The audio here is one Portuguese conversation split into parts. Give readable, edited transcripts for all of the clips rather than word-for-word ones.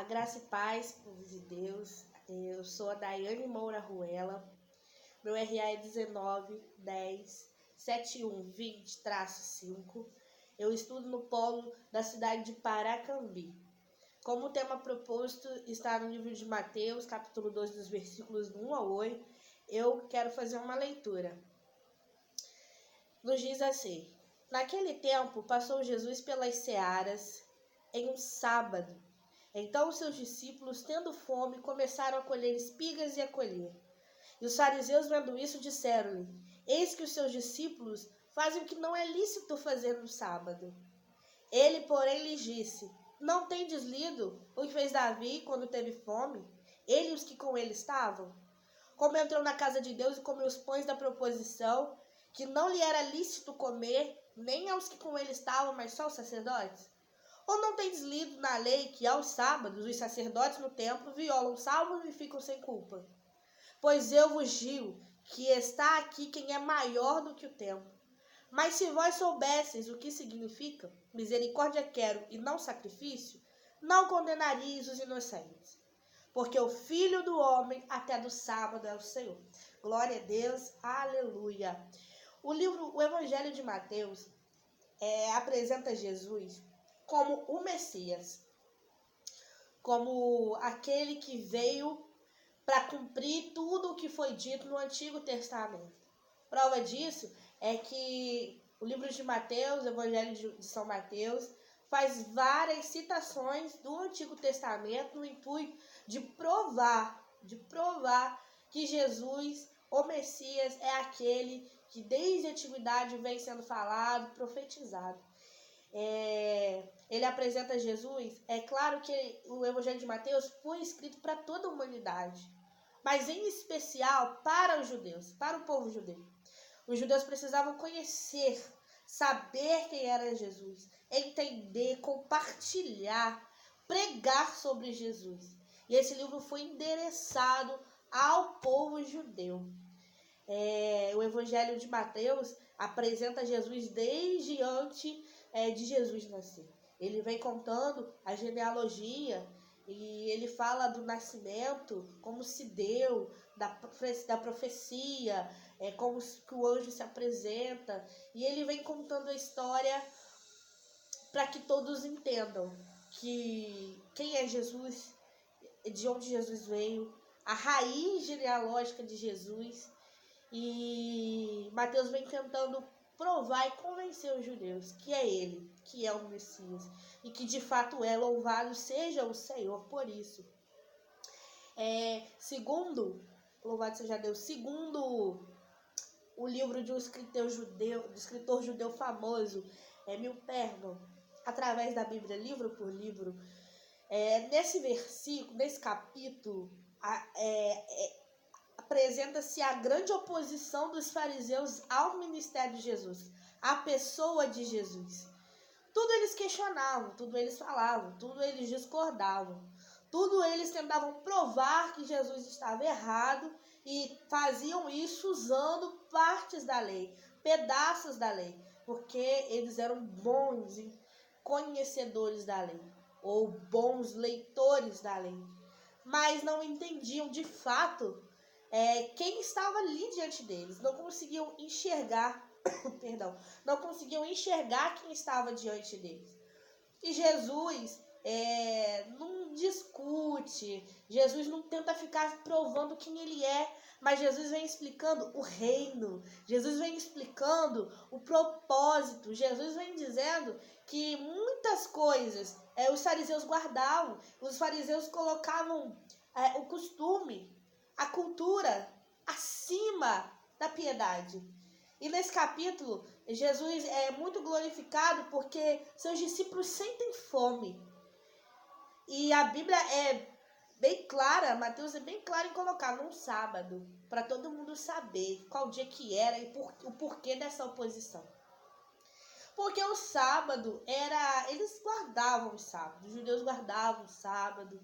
A graça e paz, povo de Deus. Eu sou a Daiane Moura Ruela. Meu RA é 19-10-7120-5. Eu estudo no polo da cidade de Paracambi. Como o tema proposto está no livro de Mateus, capítulo 2, dos versículos 1 ao 8, eu quero fazer uma leitura. Nos diz assim: Naquele tempo, passou Jesus pelas searas em um sábado. Então os seus discípulos, tendo fome, começaram a colher espigas e a colher. E os fariseus, vendo isso, disseram-lhe: Eis que os seus discípulos fazem o que não é lícito fazer no sábado. Ele, porém, lhes disse: Não tendes lido o que fez Davi quando teve fome? Ele e os que com ele estavam? Como entrou na casa de Deus e comeu os pães da proposição, que não lhe era lícito comer, nem aos que com ele estavam, mas só aos sacerdotes? Ou não tendes lido na lei que aos sábados os sacerdotes no templo violam sábados e ficam sem culpa? Pois eu vos digo que está aqui quem é maior do que o templo. Mas se vós soubesseis o que significa misericórdia quero e não sacrifício, não condenaríeis os inocentes. Porque o Filho do Homem até do sábado é o Senhor. Glória a Deus, aleluia. O Evangelho de Mateus apresenta Jesus como o Messias, como aquele que veio para cumprir tudo o que foi dito no Antigo Testamento. Prova disso é que o livro de Mateus, o Evangelho de São Mateus, faz várias citações do Antigo Testamento no intuito de provar que Jesus, o Messias, é aquele que desde a antiguidade vem sendo falado, profetizado. Ele apresenta Jesus. É claro que o Evangelho de Mateus foi escrito para toda a humanidade, mas em especial para os judeus, para o povo judeu. Os judeus precisavam conhecer, saber quem era Jesus, entender, compartilhar, pregar sobre Jesus. E esse livro foi endereçado ao povo judeu. O Evangelho de Mateus apresenta Jesus desde antes de Jesus nascer. Ele vem contando a genealogia e ele fala do nascimento, como se deu, da profecia, como que o anjo se apresenta. E ele vem contando a história para que todos entendam quem é Jesus, de onde Jesus veio, a raiz genealógica de Jesus. E Mateus vem tentando provar e convencer os judeus que é ele, que é o Messias, e que de fato é. Louvado seja o Senhor por isso. Louvado seja Deus, segundo o livro de um escritor judeu famoso, Milperno, através da Bíblia, livro por livro, nesse capítulo, apresenta-se a grande oposição dos fariseus ao ministério de Jesus, à pessoa de Jesus. Tudo eles questionavam, tudo eles falavam, tudo eles discordavam, tudo eles tentavam provar que Jesus estava errado e faziam isso usando partes da lei, pedaços da lei, porque eles eram bons conhecedores da lei, ou bons leitores da lei, mas não entendiam de fato quem estava ali diante deles. Não conseguiam enxergar, não conseguiam enxergar quem estava diante deles. E Jesus não discute, Jesus não tenta ficar provando quem ele é, mas Jesus vem explicando o reino, Jesus vem explicando o propósito, Jesus vem dizendo que muitas coisas os fariseus guardavam, os fariseus colocavam o costume, a cultura acima da piedade. E nesse capítulo, Jesus é muito glorificado porque seus discípulos sentem fome. E a Bíblia é bem clara, Mateus é bem claro em colocar num sábado, para todo mundo saber qual dia que era e o porquê dessa oposição. Porque o sábado eles guardavam o sábado, os judeus guardavam o sábado.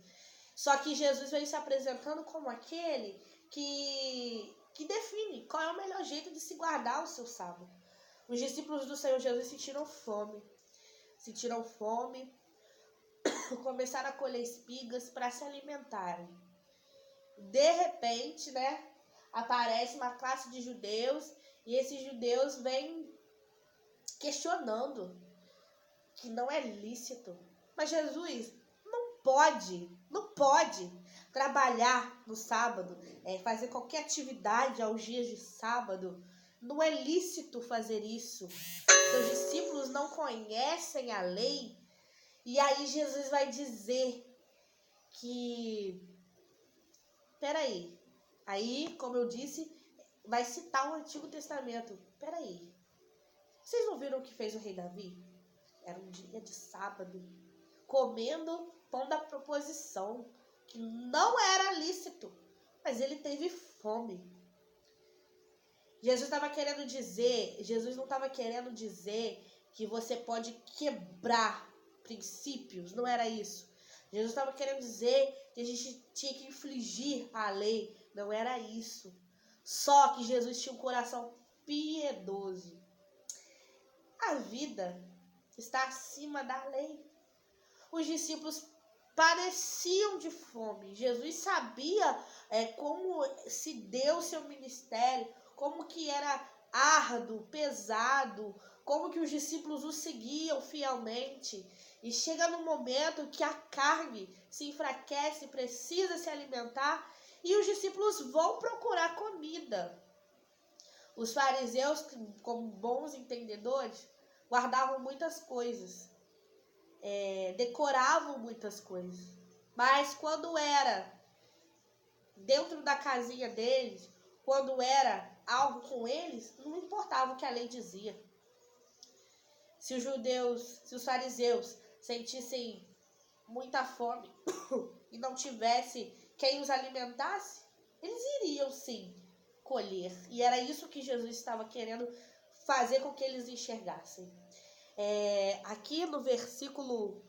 Só que Jesus veio se apresentando como aquele que define qual é o melhor jeito de se guardar o seu sábado. Os discípulos do Senhor Jesus sentiram fome começaram a colher espigas para se alimentarem. De repente, né, aparece uma classe de judeus e esses judeus vêm questionando que não é lícito. Mas Jesus não pode trabalhar no sábado, fazer qualquer atividade aos dias de sábado. Não é lícito fazer isso. Seus discípulos não conhecem a lei. E aí Jesus vai dizer que... Peraí. Aí, como eu disse, vai citar o Antigo Testamento. Peraí. Vocês não viram o que fez o rei Davi? Era um dia de sábado, comendo pão da proposição, que não era lícito, mas ele teve fome. Jesus não estava querendo dizer que você pode quebrar princípios, não era isso. Jesus estava querendo dizer que a gente tinha que infligir a lei, não era isso. Só que Jesus tinha um coração piedoso. A vida está acima da lei. Os discípulos padeciam de fome. Jesus sabia como se deu seu ministério, como que era árduo, pesado, como que os discípulos o seguiam fielmente. E chega no momento que a carne se enfraquece, precisa se alimentar, e os discípulos vão procurar comida. Os fariseus, como bons entendedores, guardavam muitas coisas, decoravam muitas coisas. Mas quando era dentro da casinha deles, quando era algo com eles, não importava o que a lei dizia. Se os fariseus sentissem muita fome e não tivesse quem os alimentasse, eles iriam sim colher. E era isso que Jesus estava querendo fazer com que eles enxergassem. Aqui no versículo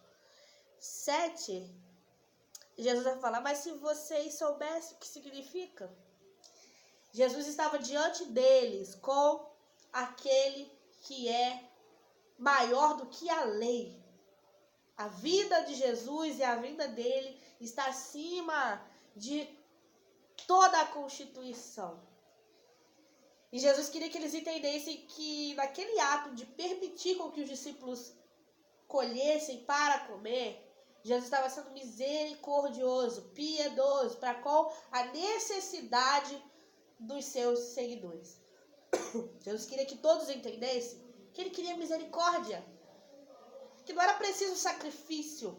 7, Jesus vai falar: mas se vocês soubessem o que significa. Jesus estava diante deles com aquele que é maior do que a lei. A vida de Jesus e a vinda dele está acima de toda a Constituição. E Jesus queria que eles entendessem que naquele ato de permitir com que os discípulos colhessem para comer, Jesus estava sendo misericordioso, piedoso, para com a necessidade dos seus seguidores. Jesus queria que todos entendessem que ele queria misericórdia, que não era preciso sacrifício.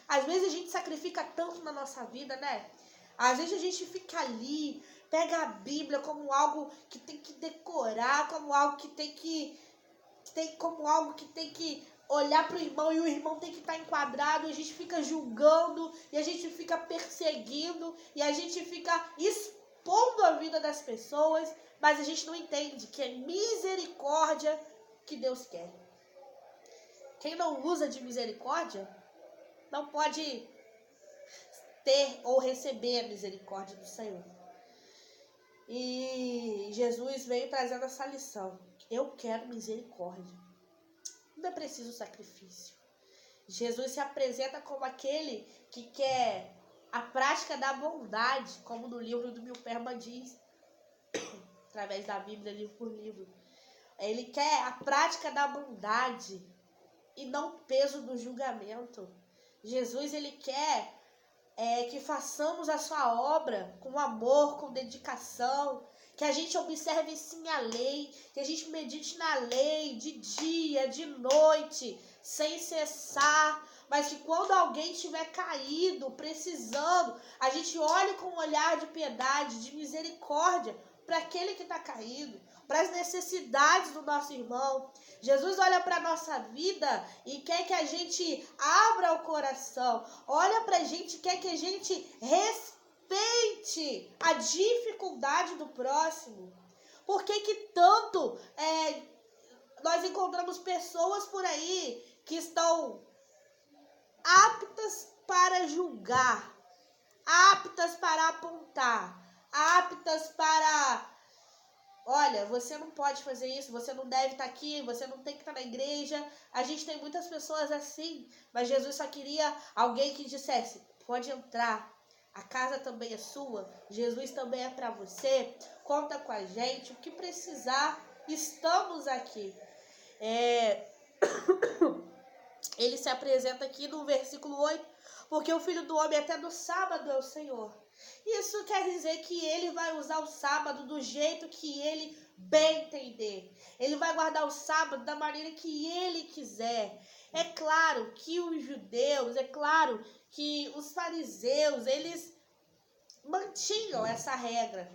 Às vezes a gente sacrifica tanto na nossa vida, né? Às vezes a gente fica ali, pega a Bíblia como algo que tem que decorar, como algo que tem que olhar para o irmão e o irmão tem que estar enquadrado, e a gente fica julgando, e a gente fica perseguindo, e a gente fica expondo a vida das pessoas, mas a gente não entende que é misericórdia que Deus quer. Quem não usa de misericórdia não pode ter ou receber a misericórdia do Senhor. E Jesus veio trazendo essa lição. Eu quero misericórdia. Não é preciso sacrifício. Jesus se apresenta como aquele que quer a prática da bondade, como no livro do Milperman diz, através da Bíblia, livro por livro. Ele quer a prática da bondade e não o peso do julgamento. Jesus, ele quer que façamos a sua obra com amor, com dedicação, que a gente observe sim a lei, que a gente medite na lei de dia, de noite, sem cessar, mas que quando alguém estiver caído, precisando, a gente olhe com um olhar de piedade, de misericórdia para aquele que está caído, para as necessidades do nosso irmão. Jesus olha para a nossa vida e quer que a gente abra o coração, olha para a gente, quer que a gente respeite a dificuldade do próximo. Por que tanto nós encontramos pessoas por aí que estão aptas para julgar, aptas para apontar, aptas para olha, você não pode fazer isso, você não deve estar aqui, você não tem que estar na igreja. A gente tem muitas pessoas assim, mas Jesus só queria alguém que dissesse, pode entrar, a casa também é sua, Jesus também é para você, conta com a gente, o que precisar, estamos aqui. Ele se apresenta aqui no versículo 8, porque o Filho do Homem até no sábado é o Senhor. Isso quer dizer que ele vai usar o sábado do jeito que ele bem entender. Ele vai guardar o sábado da maneira que ele quiser. É claro que os judeus, é claro que os fariseus, eles mantinham essa regra.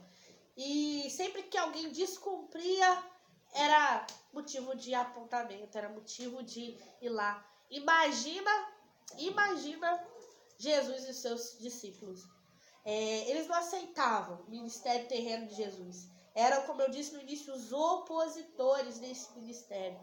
E sempre que alguém descumpria, era motivo de apontamento, era motivo de ir lá. Imagina Jesus e seus discípulos. Eles não aceitavam o ministério terreno de Jesus. Eram, como eu disse no início, os opositores desse ministério.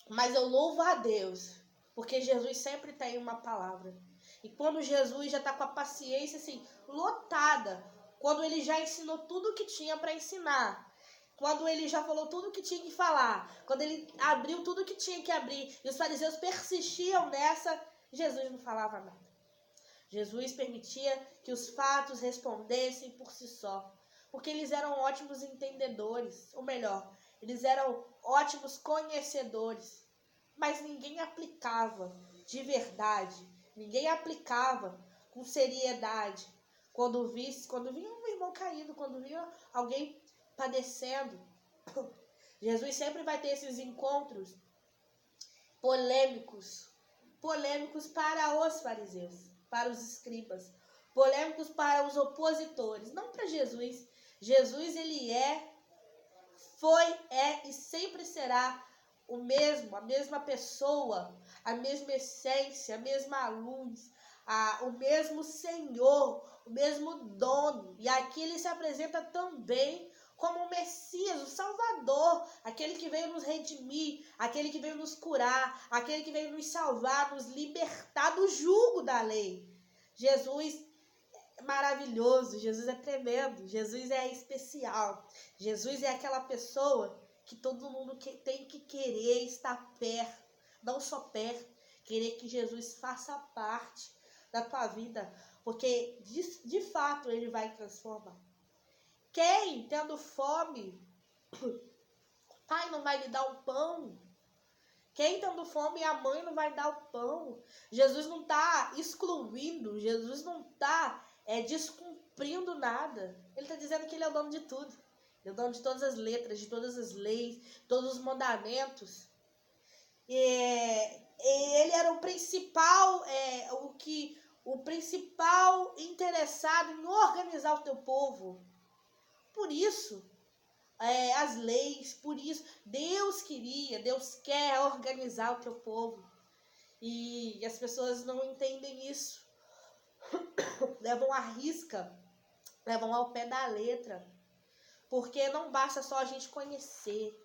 Mas eu louvo a Deus, porque Jesus sempre tem uma palavra. E quando Jesus já está com a paciência assim, lotada, quando ele já ensinou tudo o que tinha para ensinar, quando ele já falou tudo o que tinha que falar, quando ele abriu tudo o que tinha que abrir, e os fariseus persistiam nessa, Jesus não falava nada. Jesus permitia que os fatos respondessem por si só, porque eles eram ótimos entendedores, ou melhor, eles eram ótimos conhecedores, mas ninguém aplicava de verdade, ninguém aplicava com seriedade. Quando vinha um irmão caído, quando vinha alguém padecendo, Jesus sempre vai ter esses encontros polêmicos para os fariseus, para os escribas, polêmicos para os opositores, não para Jesus. Jesus, ele foi, e sempre será o mesmo, a mesma pessoa, a mesma essência, a mesma luz, o mesmo Senhor, o mesmo dono. E aqui ele se apresenta também como o Messias, o Salvador, aquele que veio nos redimir, aquele que veio nos curar, aquele que veio nos salvar, nos libertar do jugo da lei. Jesus é maravilhoso, Jesus é tremendo, Jesus é especial, Jesus é aquela pessoa que todo mundo tem que querer estar perto, não só perto, querer que Jesus faça parte da tua vida, porque de fato ele vai transformar. Quem, tendo fome, o pai não vai lhe dar o pão. Quem tendo fome, a mãe não vai dar o pão. Jesus não está excluindo, Jesus não está descumprindo nada. Ele está dizendo que ele é o dono de tudo. Ele é o dono de todas as letras, de todas as leis, todos os mandamentos. Ele era o principal, o principal interessado em organizar o teu povo. Por isso, as leis, por isso, Deus quer organizar o teu povo. E as pessoas não entendem isso. Levam à risca, levam ao pé da letra. Porque não basta só a gente conhecer,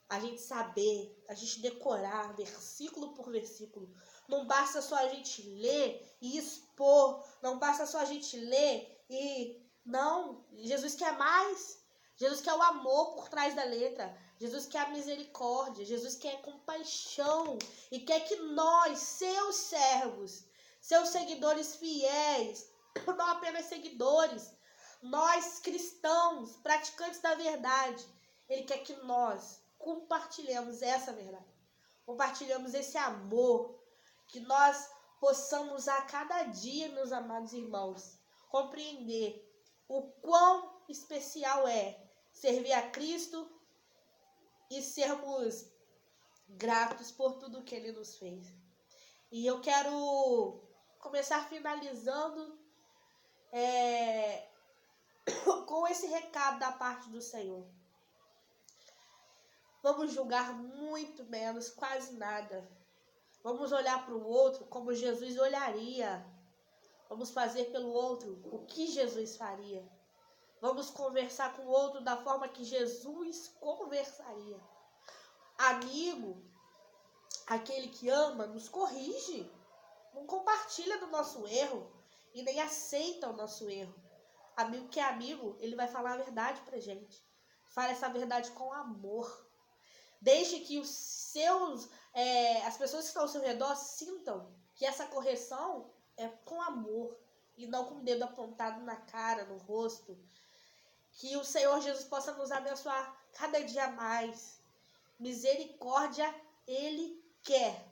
a gente saber, a gente decorar versículo por versículo. Não basta só a gente ler e expor, não basta só a gente ler e... Não, Jesus quer mais. Jesus quer o amor por trás da letra. Jesus quer a misericórdia. Jesus quer compaixão. E quer que nós, seus servos, seus seguidores fiéis, não apenas seguidores, nós cristãos, praticantes da verdade, ele quer que nós compartilhemos essa verdade. Compartilhemos esse amor. Que nós possamos a cada dia, meus amados irmãos, compreender o quão especial é servir a Cristo e sermos gratos por tudo que Ele nos fez. E eu quero começar finalizando com esse recado da parte do Senhor. Vamos julgar muito menos, quase nada. Vamos olhar para o outro como Jesus olharia. Vamos fazer pelo outro o que Jesus faria. Vamos conversar com o outro da forma que Jesus conversaria. Amigo, aquele que ama, nos corrige. Não compartilha do nosso erro e nem aceita o nosso erro. Amigo que é amigo, ele vai falar a verdade pra gente. Fale essa verdade com amor. Deixe que as pessoas que estão ao seu redor sintam que essa correção é com amor e não com o dedo apontado na cara, no rosto. Que o Senhor Jesus possa nos abençoar cada dia mais. Misericórdia Ele quer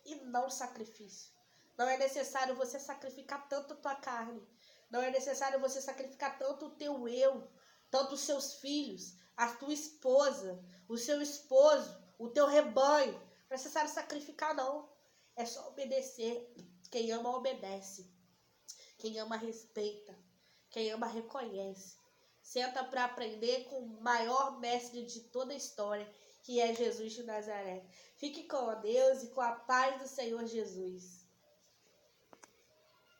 e não sacrifício. Não é necessário você sacrificar tanto a tua carne. Não é necessário você sacrificar tanto o teu eu, tanto os seus filhos, a tua esposa, o seu esposo, o teu rebanho. Não é necessário sacrificar, não. É só obedecer. Quem ama, obedece. Quem ama, respeita. Quem ama, reconhece. Senta para aprender com o maior mestre de toda a história, que é Jesus de Nazaré. Fique com Deus e com a paz do Senhor Jesus.